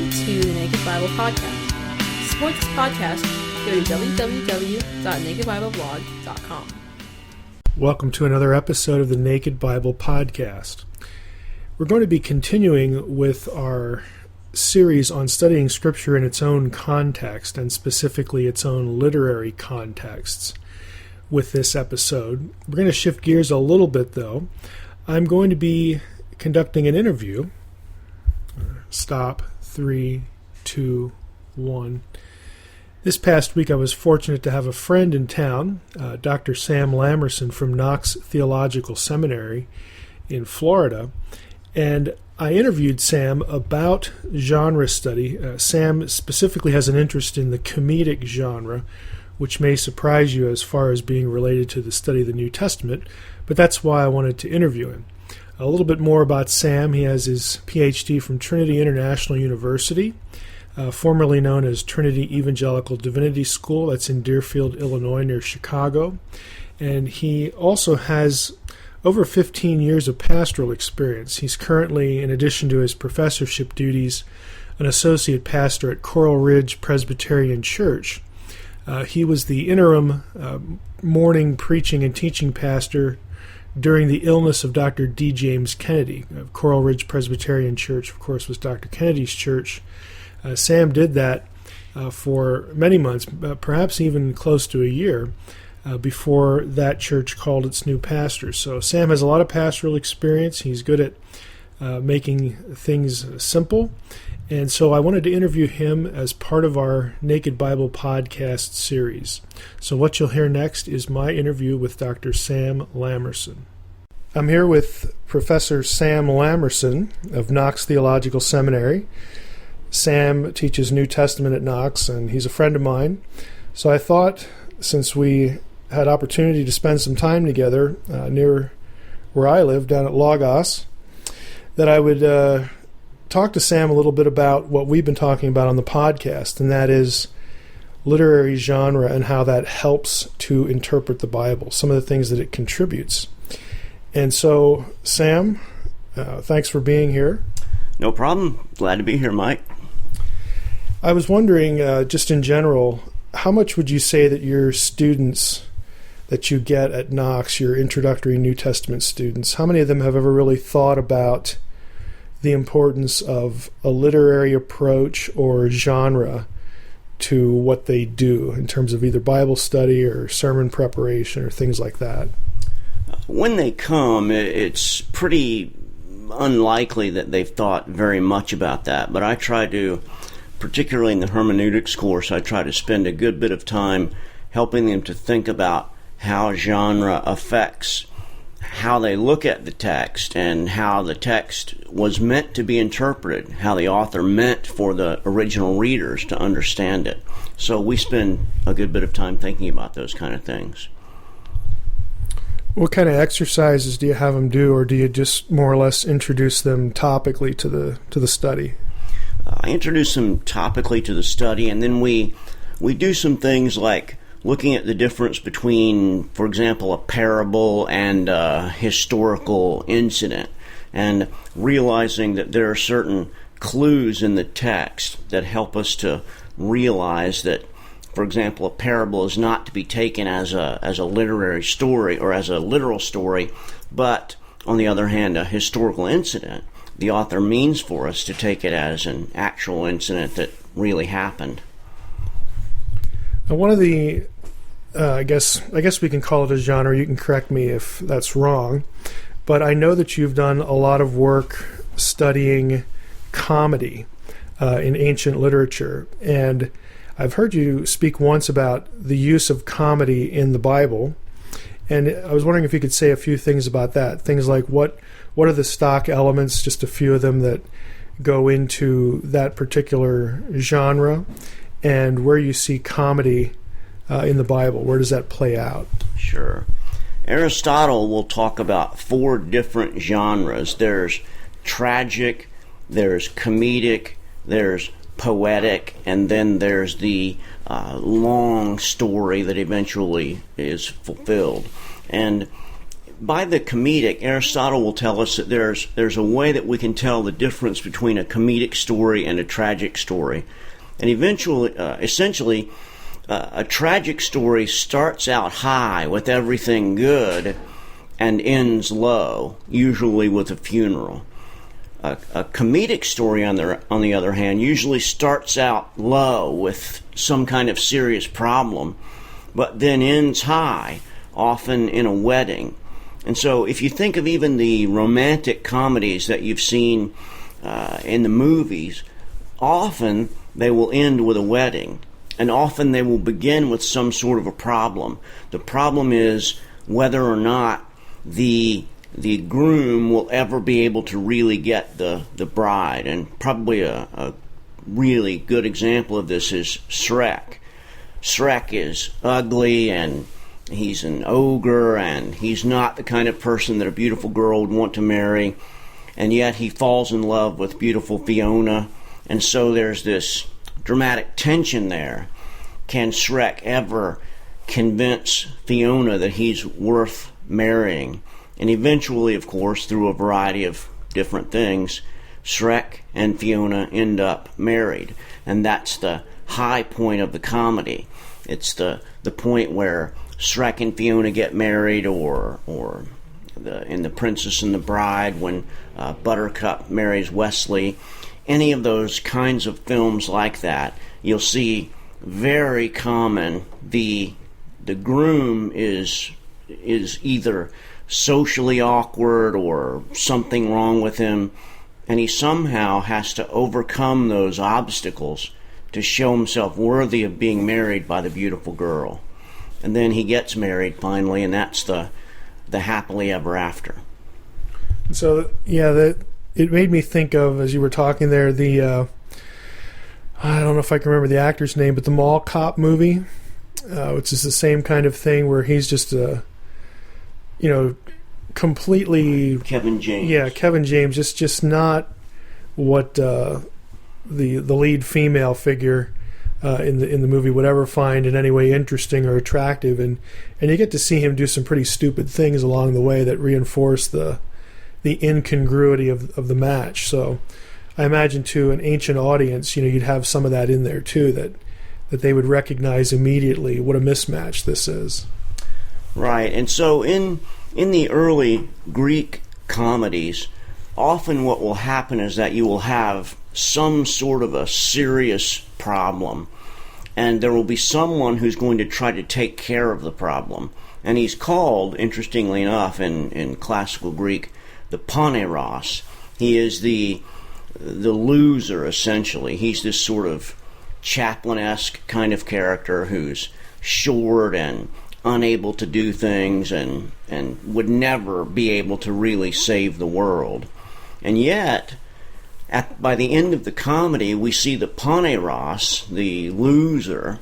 listening to the Naked Bible Podcast. To support this podcast, go to www.nakedbibleblog.com. Welcome to another episode of the Naked Bible Podcast. We're going to be continuing with our series on studying Scripture in its own context, and specifically its own literary contexts. With this episode, we're going to shift gears a little bit, though. I'm going to be conducting an interview. Stop. 3, 2, 1. This past week I was fortunate to have a friend in town, Dr. Sam Lamerson from Knox Theological Seminary in Florida, and I interviewed Sam about genre study. Sam specifically has an interest in the comedic genre, which may surprise you as far as being related to the study of the New Testament, but that's why I wanted to interview him. A little bit more about Sam. He has his PhD from Trinity International University, formerly known as Trinity Evangelical Divinity School. That's in Deerfield, Illinois, near Chicago. And he also has over 15 years of pastoral experience. He's currently, in addition to his professorship duties, an associate pastor at Coral Ridge Presbyterian Church. He was the interim morning preaching and teaching pastor during the illness of Dr. D. James Kennedy. Coral Ridge Presbyterian Church, of course, was Dr. Kennedy's church. Sam did that for many months, perhaps even close to a year, before that church called its new pastor. So Sam has a lot of pastoral experience. He's good at making things simple. And so I wanted to interview him as part of our Naked Bible Podcast series. So what you'll hear next is my interview with Dr. Sam Lamerson. I'm here with Professor Sam Lamerson of Knox Theological Seminary. Sam teaches New Testament at Knox, and he's a friend of mine. So I thought, since we had opportunity to spend some time together near where I live, down at Logos, that I would talk to Sam a little bit about what we've been talking about on the podcast, and that is literary genre and how that helps to interpret the Bible, some of the things that it contributes. And so, Sam, thanks for being here. No problem. Glad to be here, Mike. I was wondering, just in general, how much would you say that your students that you get at Knox, your introductory New Testament students, how many of them have ever really thought about the importance of a literary approach or genre to what they do in terms of either Bible study or sermon preparation or things like that? When they come, it's pretty unlikely that they've thought very much about that, but I try to, particularly in the hermeneutics course, I try to spend a good bit of time helping them to think about how genre affects how they look at the text and how the text was meant to be interpreted, how the author meant for the original readers to understand it. So we spend a good bit of time thinking about those kind of things. What kind of exercises do you have them do, or do you just more or less introduce them topically to the study? I introduce them topically to the study, and then we do some things like looking at the difference between, for example, a parable and a historical incident, and realizing that there are certain clues in the text that help us to realize that, for example, a parable is not to be taken as a literary story or as a literal story, but, on the other hand, a historical incident, the author means for us to take it as an actual incident that really happened. Now, one of the I guess we can call it a genre. You can correct me if that's wrong. But I know that you've done a lot of work studying comedy in ancient literature. And I've heard you speak once about the use of comedy in the Bible. And I was wondering if you could say a few things about that. Things like what are the stock elements, just a few of them, that go into that particular genre, and where you see comedy in the Bible. Where does that play out? Sure. Aristotle will talk about 4 different genres. There's tragic, there's comedic, there's poetic, and then there's the long story that eventually is fulfilled. And by the comedic, Aristotle will tell us that there's a way that we can tell the difference between a comedic story and a tragic story. And essentially, a tragic story starts out high with everything good and ends low, usually with a funeral. A comedic story, on the other hand, usually starts out low with some kind of serious problem, but then ends high, often in a wedding. And so if you think of even the romantic comedies that you've seen in the movies, often they will end with a wedding, and often they will begin with some sort of a problem. The problem is whether or not the groom will ever be able to really get the bride. And probably a really good example of this is Shrek. Shrek is ugly, and he's an ogre, and he's not the kind of person that a beautiful girl would want to marry, and yet he falls in love with beautiful Fiona, and so there's this dramatic tension there. Can Shrek ever convince Fiona that he's worth marrying? And eventually, of course, through a variety of different things, Shrek and Fiona end up married, and that's the high point of the comedy. It's the point where Shrek and Fiona get married, or in The Princess and the Bride, when Buttercup marries Wesley. Any of those kinds of films like that, you'll see very common. The groom is either socially awkward or something wrong with him, and he somehow has to overcome those obstacles to show himself worthy of being married by the beautiful girl. And then he gets married finally, and that's the happily ever after. So, yeah, it made me think of, as you were talking there, I don't know if I can remember the actor's name, but the Mall Cop movie, which is the same kind of thing where he's just completely... Kevin James. Yeah, Kevin James, just not what the lead female figure in the movie would ever find in any way interesting or attractive, and you get to see him do some pretty stupid things along the way that reinforce the incongruity of the match. So I imagine to an ancient audience, you'd have some of that in there too, that they would recognize immediately what a mismatch this is. Right, and so in the early Greek comedies, often what will happen is that you will have some sort of a serious problem, and there will be someone who's going to try to take care of the problem. And he's called, interestingly enough, in classical Greek, the paneros. He is the loser, essentially. He's this sort of Chaplin-esque kind of character who's short and unable to do things and would never be able to really save the world. And yet, by the end of the comedy, we see the paneros, the loser,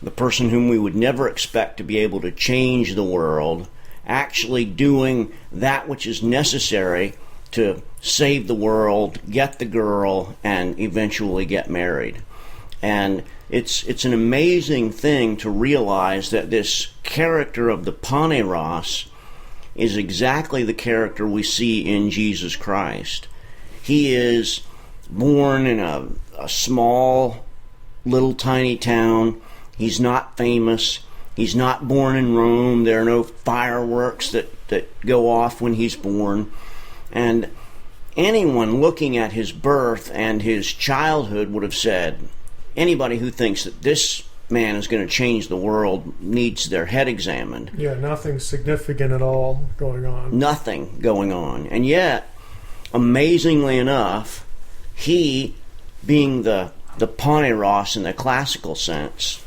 the person whom we would never expect to be able to change the world, actually doing that which is necessary to save the world, get the girl, and eventually get married. And it's an amazing thing to realize that this character of the paneros is exactly the character we see in Jesus Christ. He is born in a small, little tiny town. He's not famous. He's not born in Rome. There are no fireworks that go off when he's born. And anyone looking at his birth and his childhood would have said, anybody who thinks that this man is going to change the world needs their head examined. Yeah, nothing significant at all going on. Nothing going on. And yet, amazingly enough, he, being the paneros in the classical sense,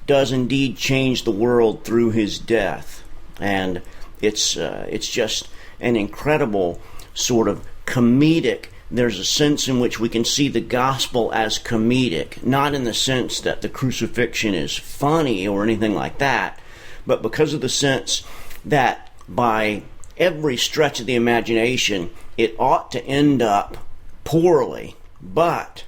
does indeed change the world through his death. And it's just an incredible sort of comedic. There's a sense in which we can see the gospel as comedic, not in the sense that the crucifixion is funny or anything like that, but because of the sense that by every stretch of the imagination, it ought to end up poorly, but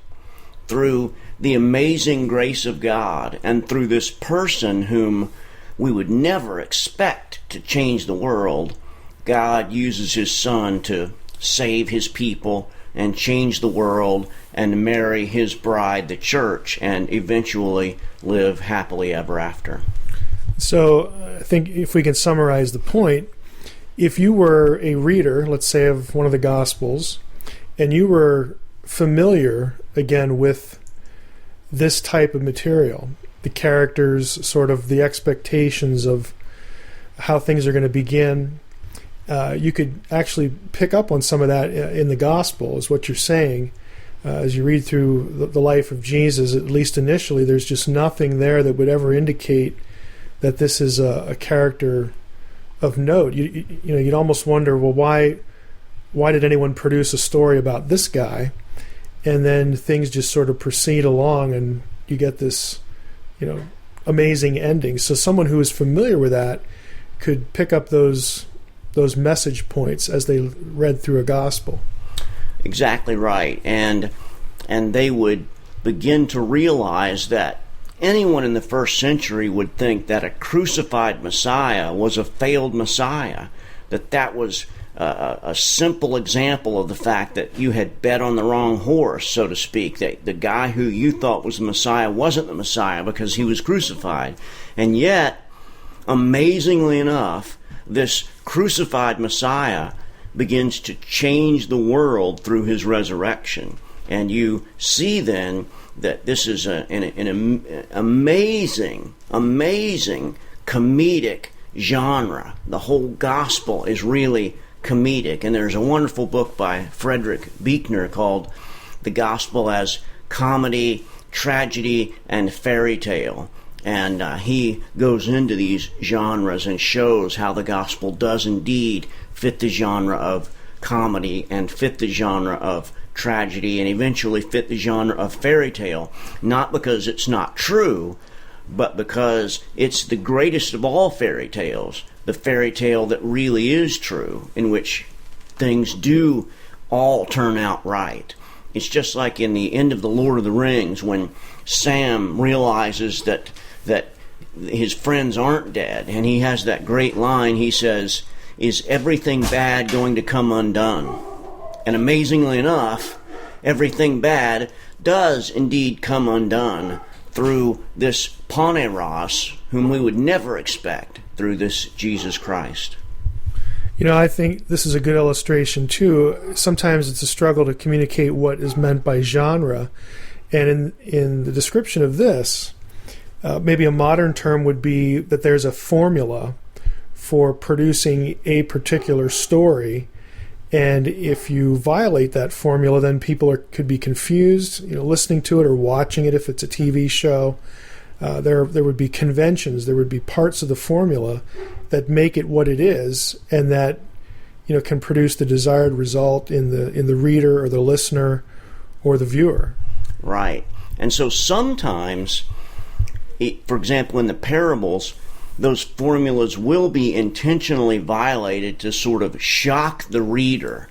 through the amazing grace of God and through this person whom we would never expect to change the world, God uses his Son to save his people and change the world and marry his bride, the church, and eventually live happily ever after. So I think if we can summarize the point, if you were a reader, let's say, of one of the Gospels, and you were familiar, again, with this type of material, the characters, sort of the expectations of how things are going to begin, you could actually pick up on some of that in the Gospel, is what you're saying. As you read through the life of Jesus, at least initially, there's just nothing there that would ever indicate that this is a character of note. You'd almost wonder, well, why did anyone produce a story about this guy? And then things just sort of proceed along, and you get this, amazing ending. So someone who is familiar with that could pick up those message points as they read through a gospel. Exactly right. And they would begin to realize that anyone in the first century would think that a crucified Messiah was a failed Messiah, that was a simple example of the fact that you had bet on the wrong horse, so to speak, that the guy who you thought was the Messiah wasn't the Messiah because he was crucified. And yet, amazingly enough, this crucified Messiah begins to change the world through his resurrection. And you see then that this is an amazing comedic genre. The whole gospel is really comedic. And there's a wonderful book by Frederick Buechner called The Gospel as Comedy, Tragedy, and Fairy Tale. And he goes into these genres and shows how the gospel does indeed fit the genre of comedy and fit the genre of tragedy and eventually fit the genre of fairy tale, not because it's not true, but because it's the greatest of all fairy tales, the fairy tale that really is true, in which things do all turn out right. It's just like in the end of The Lord of the Rings, when Sam realizes that his friends aren't dead, and he has that great line. He says, "Is everything bad going to come undone?" And amazingly enough, everything bad does indeed come undone through this Paneros, whom we would never expect, through this Jesus Christ. I think this is a good illustration, too. Sometimes it's a struggle to communicate what is meant by genre. And in the description of this, maybe a modern term would be that there's a formula for producing a particular story. And if you violate that formula, then people could be confused, listening to it or watching it if it's a TV show. There would be conventions, there would be parts of the formula that make it what it is, and that can produce the desired result in the reader or the listener or the viewer. Right. And so sometimes, for example, in the parables, those formulas will be intentionally violated to sort of shock the reader.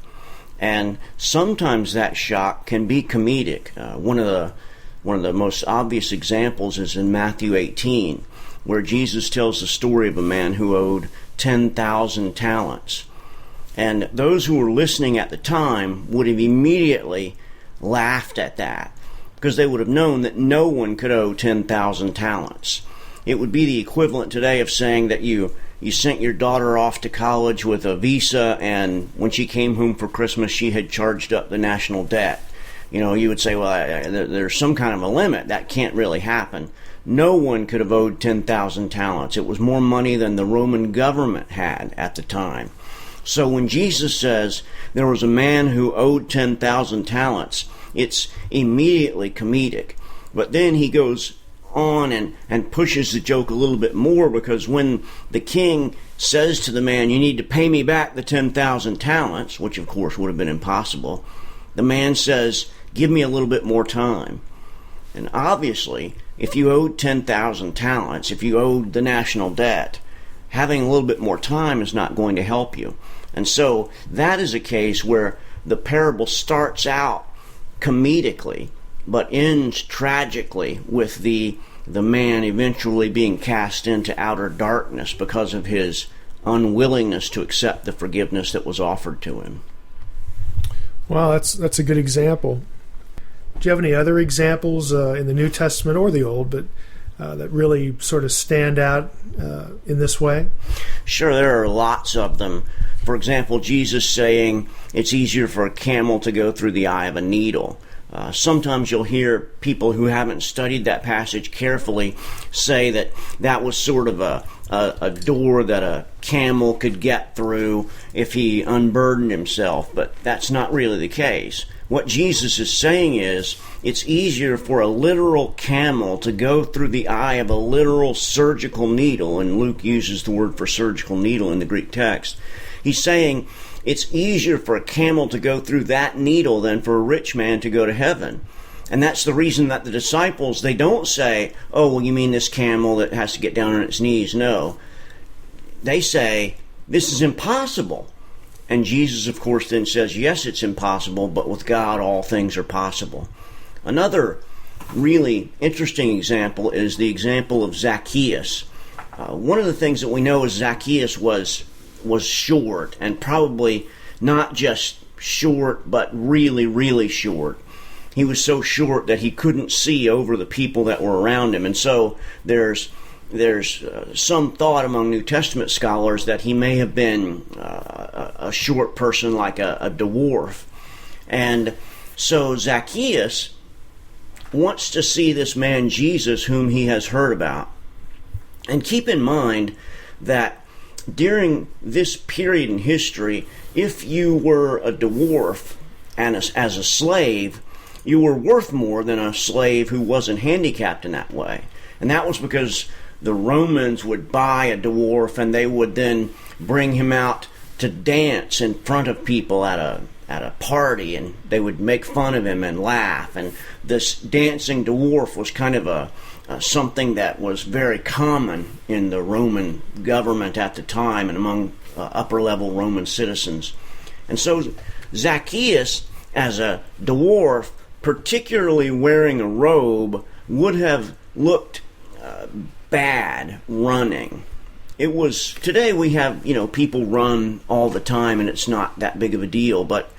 And sometimes that shock can be comedic. One of the most obvious examples is in Matthew 18, where Jesus tells the story of a man who owed 10,000 talents. And those who were listening at the time would have immediately laughed at that, because they would have known that no one could owe 10,000 talents. It would be the equivalent today of saying that you sent your daughter off to college with a visa, and when she came home for Christmas, she had charged up the national debt. You would say, well, there's some kind of a limit. That can't really happen. No one could have owed 10,000 talents. It was more money than the Roman government had at the time. So when Jesus says there was a man who owed 10,000 talents, it's immediately comedic. But then he goes on and pushes the joke a little bit more, because when the king says to the man, "You need to pay me back the 10,000 talents," which of course would have been impossible, the man says, "Give me a little bit more time." And obviously, if you owed 10,000 talents, if you owed the national debt, having a little bit more time is not going to help you. And so that is a case where the parable starts out comedically, but ends tragically with the man eventually being cast into outer darkness because of his unwillingness to accept the forgiveness that was offered to him. Wow, that's a good example. Do you have any other examples in the New Testament or the Old, but that really sort of stand out in this way? Sure, there are lots of them. For example, Jesus saying it's easier for a camel to go through the eye of a needle. Sometimes you'll hear people who haven't studied that passage carefully say that that was sort of a door that a camel could get through if he unburdened himself, but that's not really the case. What Jesus is saying is it's easier for a literal camel to go through the eye of a literal surgical needle, and Luke uses the word for surgical needle in the Greek text. He's saying it's easier for a camel to go through that needle than for a rich man to go to heaven. And that's the reason that the disciples, they don't say, oh, well, you mean this camel that has to get down on its knees? No. They say, this is impossible. And Jesus, of course, then says, yes, it's impossible, but with God all things are possible. Another really interesting example is the example of Zacchaeus. One of the things that we know is Zacchaeus was short, and probably not just short, but really, really short. He was so short that he couldn't see over the people that were around him. And so there's some thought among New Testament scholars that he may have been a short person, like a dwarf. And so Zacchaeus wants to see this man Jesus whom he has heard about. And keep in mind that during this period in history, if you were a dwarf and as a slave, you were worth more than a slave who wasn't handicapped in that way. And that was because the Romans would buy a dwarf and they would then bring him out to dance in front of people at a party, and they would make fun of him and laugh. And this dancing dwarf was kind of something that was very common in the Roman government at the time and among upper-level Roman citizens. And so Zacchaeus, as a dwarf, particularly wearing a robe, would have looked bad running. It was, today we have, people run all the time and it's not that big of a deal, but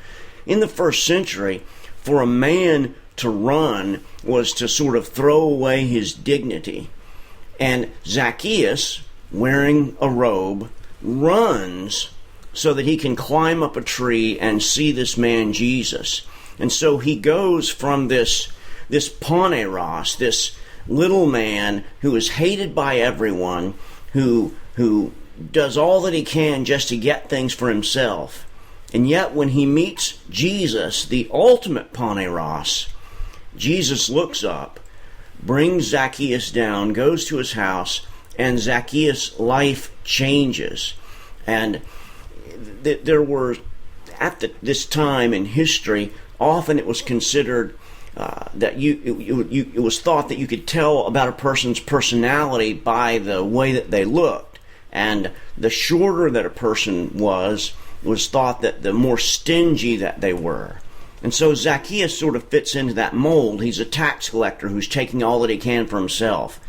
in the first century, for a man to run was to sort of throw away his dignity. And Zacchaeus, wearing a robe, runs so that he can climb up a tree and see this man Jesus. And so he goes from this poneros, this little man who is hated by everyone, who does all that he can just to get things for himself. And yet when he meets Jesus, the ultimate poneros, Jesus looks up, brings Zacchaeus down, goes to his house, and Zacchaeus' life changes. And there were, at this time in history, often it was considered that it was thought that you could tell about a person's personality by the way that they looked. And the shorter that a person was thought that the more stingy that they were. And so Zacchaeus sort of fits into that mold. He's a tax collector who's taking all that he can for himself.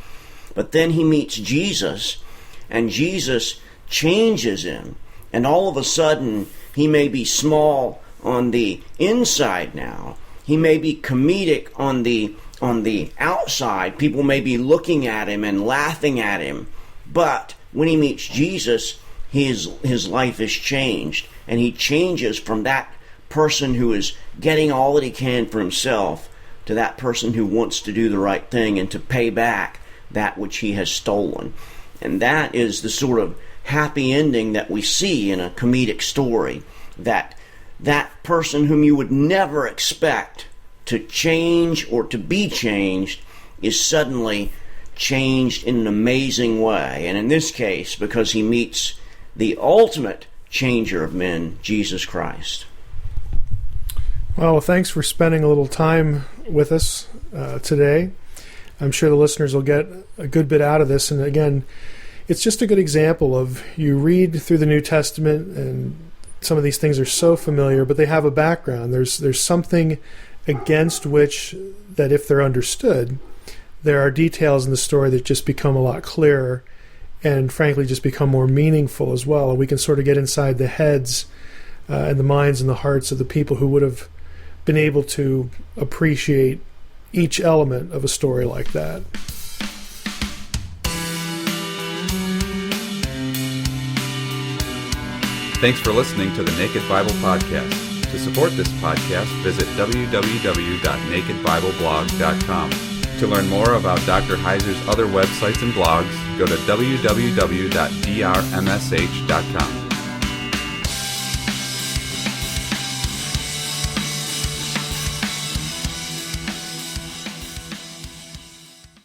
But then he meets Jesus, and Jesus changes him. And all of a sudden, he may be small on the inside now. He may be comedic on the outside. People may be looking at him and laughing at him. But when he meets Jesus, his life is changed. And he changes from that person who is getting all that he can for himself to that person who wants to do the right thing and to pay back that which he has stolen. And that is the sort of happy ending that we see in a comedic story, that person whom you would never expect to change or to be changed is suddenly changed in an amazing way. And in this case, because he meets the ultimate changer of men, Jesus Christ. Well, thanks for spending a little time with us today. I'm sure the listeners will get a good bit out of this. And again, it's just a good example of, you read through the New Testament and some of these things are so familiar, but they have a background. There's something against which, that if they're understood, there are details in the story that just become a lot clearer. and frankly just become more meaningful as well. And we can sort of get inside the heads and the minds and the hearts of the people who would have been able to appreciate each element of a story like that. Thanks for listening to the Naked Bible Podcast. To support this podcast, visit www.nakedbibleblog.com. To learn more about Dr. Heiser's other websites and blogs, go to www.drmsh.com.